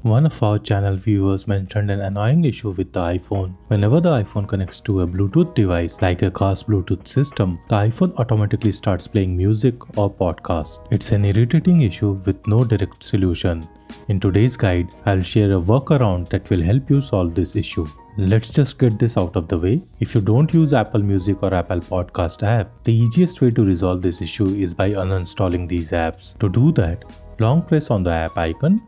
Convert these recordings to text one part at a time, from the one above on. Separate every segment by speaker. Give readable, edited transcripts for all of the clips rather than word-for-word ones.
Speaker 1: One of our channel viewers mentioned an annoying issue with the iPhone. Whenever the iPhone connects to a Bluetooth device like a car's Bluetooth system, the iPhone automatically starts playing music or podcast. It's an irritating issue with no direct solution. In today's guide, I'll share a workaround that will help you solve this issue. Let's just get this out of the way. If you don't use Apple Music or Apple Podcast app, the easiest way to resolve this issue is by uninstalling these apps. To do that, long press on the app icon,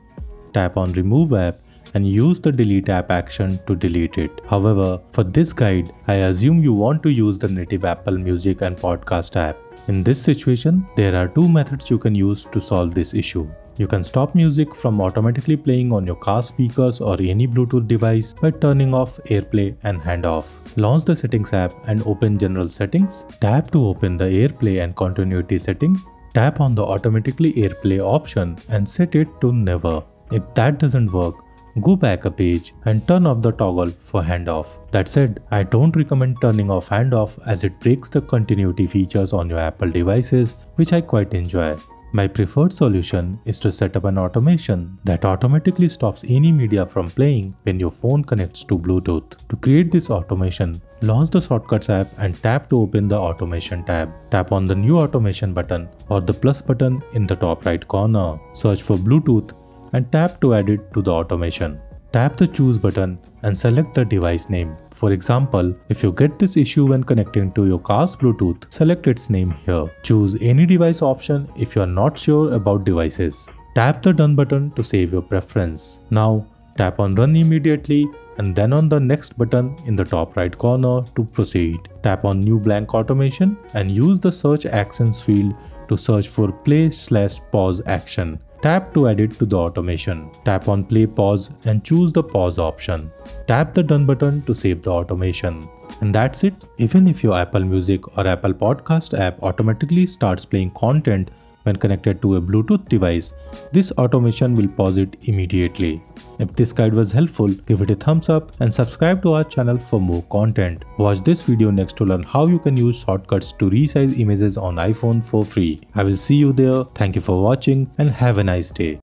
Speaker 1: tap on Remove App and use the Delete App action to delete it. However, for this guide, I assume you want to use the native Apple Music and Podcast app. In this situation, there are two methods you can use to solve this issue. You can stop music from automatically playing on your car speakers or any Bluetooth device by turning off AirPlay and handoff. Launch the Settings app and open General Settings. Tap to open the AirPlay and Continuity setting. Tap on the Automatically AirPlay option and set it to Never. If that doesn't work, go back a page and turn off the toggle for handoff. That said, I don't recommend turning off handoff as it breaks the continuity features on your Apple devices, which I quite enjoy. My preferred solution is to set up an automation that automatically stops any media from playing when your phone connects to Bluetooth. To create this automation, launch the Shortcuts app and tap to open the Automation tab. Tap on the New Automation button or the plus button in the top right corner. Search for Bluetooth and tap to add it to the automation. Tap the Choose button and select the device name. For example, if you get this issue when connecting to your car's Bluetooth, select its name here. Choose any device option if you are not sure about devices. Tap the Done button to save your preference. Now, tap on Run immediately and then on the Next button in the top right corner to proceed. Tap on New Blank Automation and use the Search Actions field to search for Play/Pause action. Tap to add it to the automation. Tap on Play Pause and choose the Pause option. Tap the Done button to save the automation. And that's it. Even if your Apple Music or Apple Podcast app automatically starts playing content when connected to a Bluetooth device, this automation will pause it immediately. If this guide was helpful, give it a thumbs up and subscribe to our channel for more content. Watch this video next to learn how you can use shortcuts to resize images on iPhone for free. I will see you there. Thank you for watching and have a nice day.